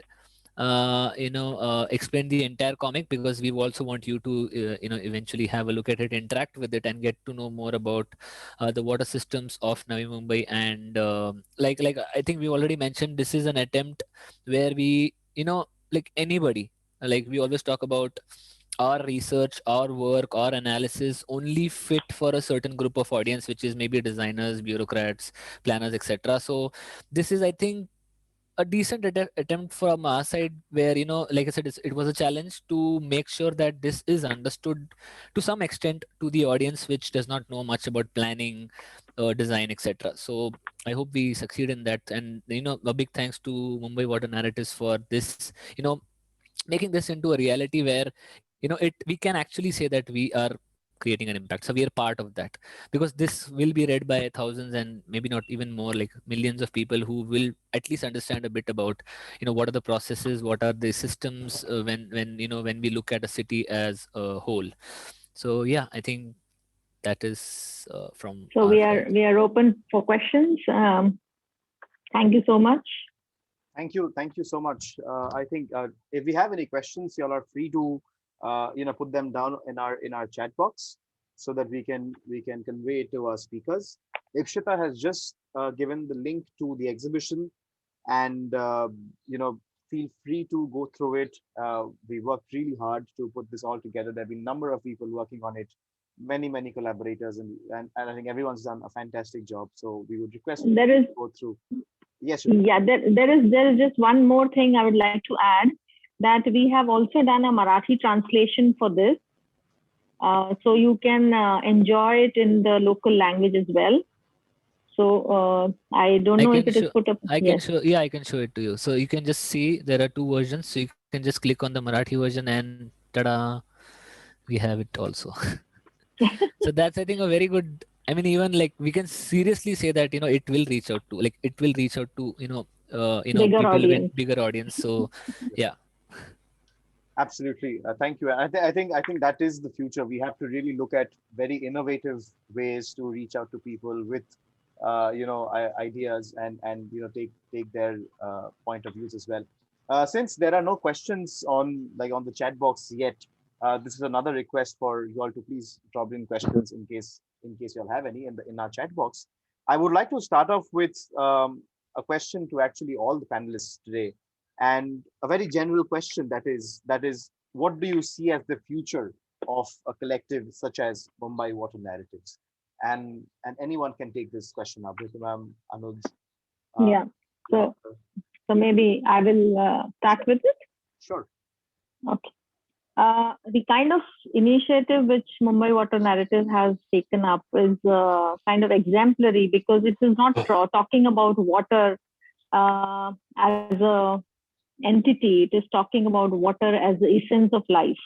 explain the entire comic, because we also want you to eventually have a look at it, interact with it, and get to know more about the water systems of Navi Mumbai. And like I think we already mentioned, this is an attempt where we, like anybody, like we always talk about our research, our work, our analysis only fit for a certain group of audience, which is maybe designers, bureaucrats, planners, etc. So this is, I think, a decent attempt from our side, where, like I said, it was a challenge to make sure that this is understood to some extent to the audience which does not know much about planning, design, etc. So I hope we succeed in that. And a big thanks to Mumbai Water Narratives for this, making this into a reality where, we can actually say that we are creating an impact. So we are part of that, because this will be read by thousands, and maybe not even more, like millions of people, who will at least understand a bit about, what are the processes, what are the systems, when we look at a city as a whole. So yeah, I think that is from So our side. we are open for questions. Thank you so much. Thank you so much. I think if we have any questions, y'all are free to put them down in our chat box, so that we can convey it to our speakers. Ikshita has just given the link to the exhibition, and feel free to go through it. We worked really hard to put this all together. There have been a number of people working on it, many collaborators, and I think everyone's done a fantastic job. So we would request you There is to go through. Yes, Shweta. Yeah, there is just one more thing I would like to add, that we have also done a Marathi translation for this. So you can enjoy it in the local language as well. So I don't know if it is put up. I can Yes. show, yeah, I can show it to you. So you can just see there are two versions. So you can just click on the Marathi version and tada, we have it also. So that's, I think, a very good, I mean, even like we can seriously say that, it will reach out to, like, it will reach out to, Bigger people with audience. bigger audience. So yeah. Absolutely. Thank you. And I think that is the future. We have to really look at very innovative ways to reach out to people with, ideas and take their point of views as well. Since there are no questions on the chat box yet, this is another request for you all to please drop in questions in case you all have any in our chat box. I would like to start off with a question to actually all the panelists today, and a very general question, that is what do you see as the future of a collective such as Mumbai Water Narratives? And anyone can take this question up. Ma'am, Anuj. Yeah. So maybe I will start with it. Sure. Okay. The kind of initiative which Mumbai Water Narrative has taken up is kind of exemplary, because it is not talking about water as a entity. It is talking about water as the essence of life.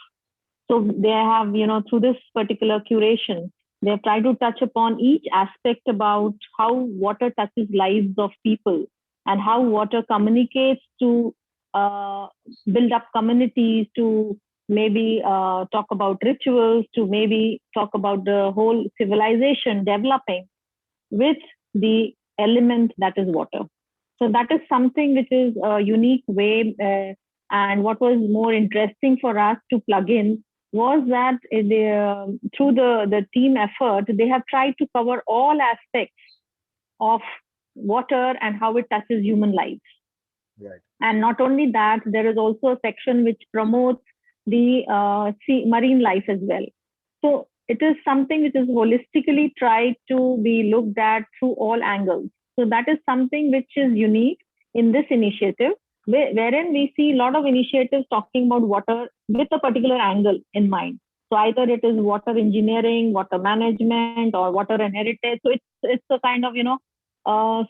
So they have, through this particular curation, they have tried to touch upon each aspect about how water touches lives of people, and how water communicates to build up communities, to maybe talk about rituals, to maybe talk about the whole civilization developing with the element that is water. So that is something which is a unique way. And what was more interesting for us to plug in was that through the team effort, they have tried to cover all aspects of water and how it touches human lives. Right. And not only that, there is also a section which promotes the marine life as well. So it is something which is holistically tried to be looked at through all angles. So that is something which is unique in this initiative, wherein we see a lot of initiatives talking about water with a particular angle in mind. So either it is water engineering, water management, or water and heritage. So it's a kind of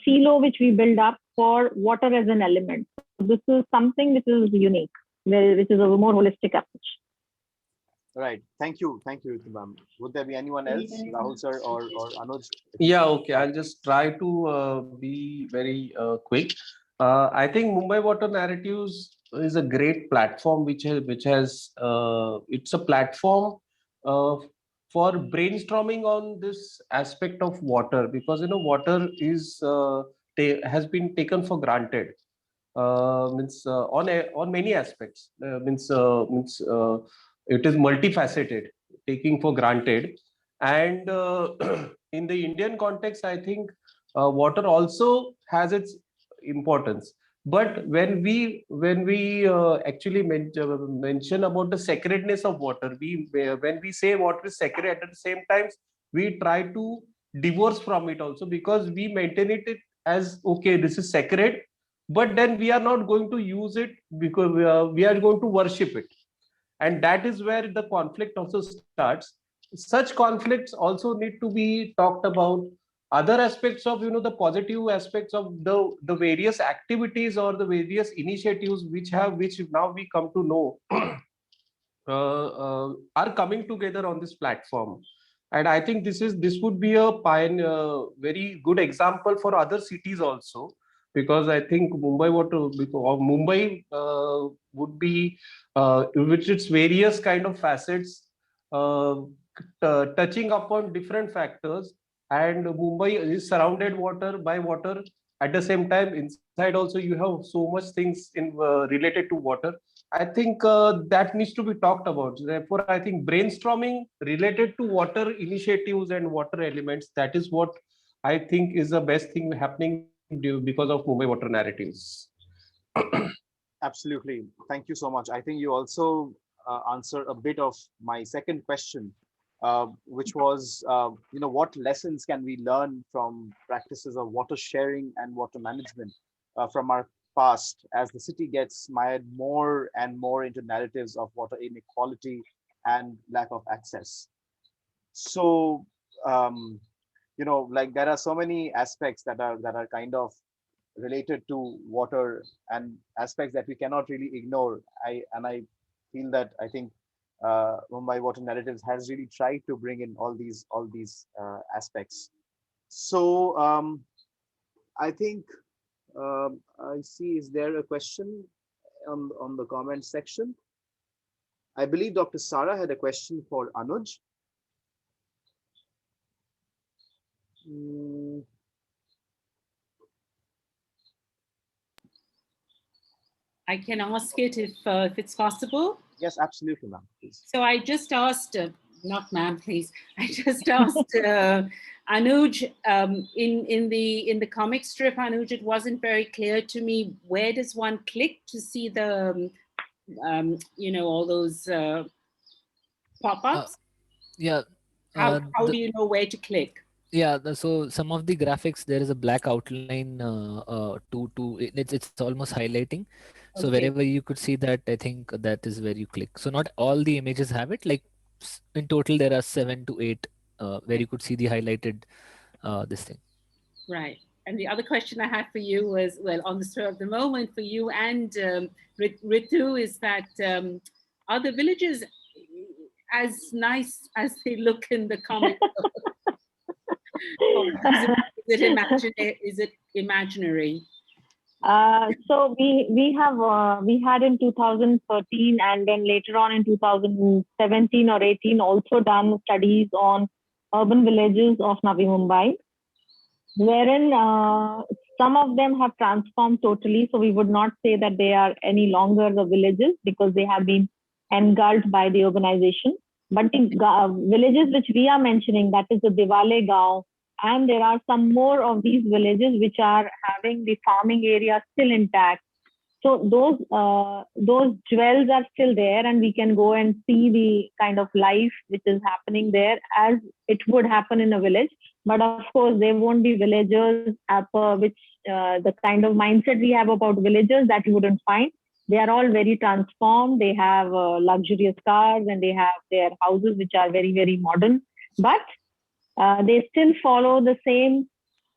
silo which we build up for water as an element. So this is something which is unique, which is a more holistic approach. Right. Thank you, Ritu ma'am. Would there be anyone else, Rahul sir or Anuj? Yeah, okay. I'll just try to be very quick. I think Mumbai Water Narratives is a great platform which has it's a platform uh, for brainstorming on this aspect of water, because water is has been taken for granted, means on many aspects, means it is multifaceted, taking for granted. And in the Indian context, I think water also has its importance. But when we actually mention about the sacredness of water, when we say water is sacred, at the same time we try to divorce from it also, because we maintain it as okay, this is sacred, but then we are not going to use it because we are going to worship it. And that is where the conflict also starts. Such conflicts also need to be talked about. Other aspects of the positive aspects of the various activities or the various initiatives which now we come to know are coming together on this platform. And I think this would be a very good example for other cities also, because I think Mumbai would be with its various kind of facets, uh, touching upon different factors. And Mumbai is surrounded by water. At the same time, inside also you have so much things in related to water. I think that needs to be talked about. Therefore, I think brainstorming related to water initiatives and water elements, that is what I think is the best thing happening because of Mumbai Water Narratives. Absolutely. Thank you so much. I think you also answered a bit of my second question, which was, what lessons can we learn from practices of water sharing and water management from our past, as the city gets mired more and more into narratives of water inequality and lack of access. So, like there are so many aspects that are kind of related to water, and aspects that we cannot really ignore. I feel that I think Mumbai Water Narratives has really tried to bring in all these aspects. So I think I see. Is there a question on the comment section? I believe Dr. Sara had a question for Anuj. Mm, I can ask it if it's possible. yes, absolutely, ma'am. Please. So I just asked, not ma'am, please. I just asked Anuj in the comic strip, Anuj. It wasn't very clear to me. Where does one click to see the all those pop-ups? Yeah. How do you know where to click? Yeah, so some of the graphics, there is a black outline it's almost highlighting. So Okay. wherever you could see that, I think that is where you click. So not all the images have it. Like in total, there are 7 to 8 where you could see the highlighted this thing. Right. And the other question I had for you was, well, on the spur of the moment for you and Ritu, is that are the villages as nice as they look in the comic? Or is it imaginary? So we had in 2013, and then later on in 2017 or 18 also done studies on urban villages of Navi Mumbai, wherein some of them have transformed totally. So we would not say that they are any longer the villages because they have been engulfed by the urbanization. But the villages which we are mentioning, that is the Diwale Gaon, and there are some more of these villages which are having the farming area still intact. So those jewels are still there, and we can go and see the kind of life which is happening there as it would happen in a village. But of course, they won't be villagers which the kind of mindset we have about villagers that you wouldn't find. They are all very transformed. They have luxurious cars and they have their houses which are very, very modern. But they still follow the same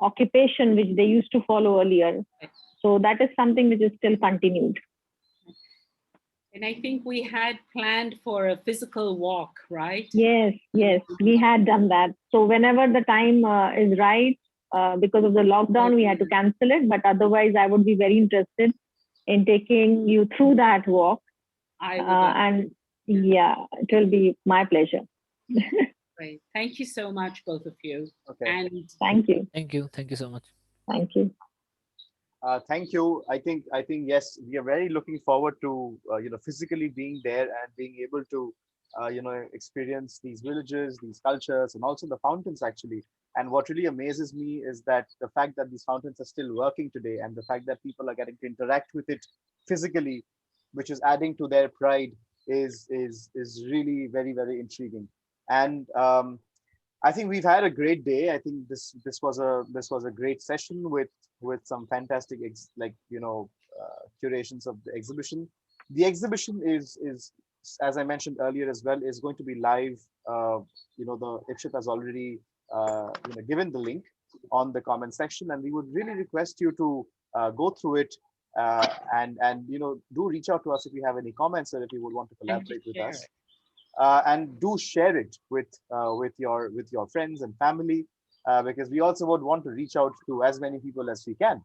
occupation which they used to follow earlier. So that is something which is still continued. And I think we had planned for a physical walk, right? Yes, we had done that. So whenever the time is right, because of the lockdown, we had to cancel it. But otherwise, I would be very interested in taking you through that walk. And yeah, it will be my pleasure. Great. Thank you so much, both of you. Okay. And thank you. Thank you so much. Thank you. Thank you. I think yes, we are very looking forward to physically being there and being able to experience these villages, these cultures, and also the fountains actually. And what really amazes me is that the fact that these fountains are still working today, and the fact that people are getting to interact with it physically, which is adding to their pride, is really very, very intriguing. And I think we've had a great day. I think this was a great session with some fantastic curations of the exhibition. The exhibition is as I mentioned earlier as well, is going to be live. The Ipshit has already given the link on the comment section, and we would really request you to go through it and do reach out to us if you have any comments or if you would want to collaborate with us. And do share it with your friends and family, because we also would want to reach out to as many people as we can.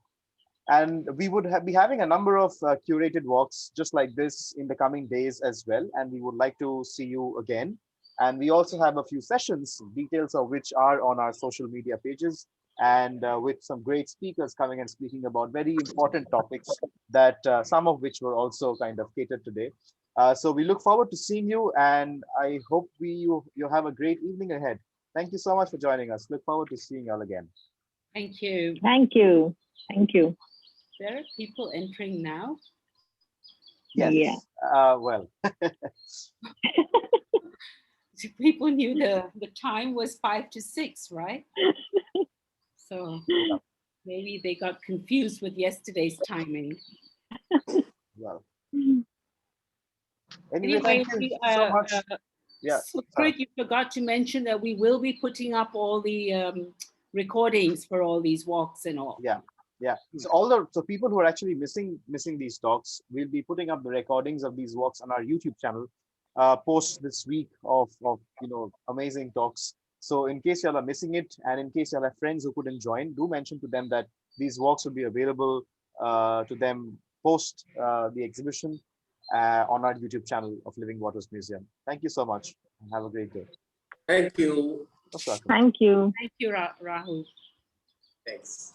And we would be having a number of curated walks just like this in the coming days as well. And we would like to see you again. And we also have a few sessions, details of which are on our social media pages, and with some great speakers coming and speaking about very important topics that some of which were also kind of catered today. So we look forward to seeing you, and I hope you have a great evening ahead. Thank you so much for joining us. Look forward to seeing you all again. Thank you. Thank you. Thank you. There are people entering now. Yes. Yeah. Well. People knew the time was 5 to 6, right? So maybe they got confused with yesterday's timing. Well. Anyway, thank you so much. Yeah. So, Craig, you forgot to mention that we will be putting up all the recordings for all these walks and all. Yeah. Yeah. So people who are actually missing these talks, we'll be putting up the recordings of these walks on our YouTube channel post this week of amazing talks. So in case y'all are missing it, and in case y'all have friends who couldn't join, do mention to them that these walks will be available to them post the exhibition on our YouTube channel of Living Waters Museum. Thank you so much. Have a great day. Thank you. Most welcome. Thank you. Thank you, Rahul. Thanks.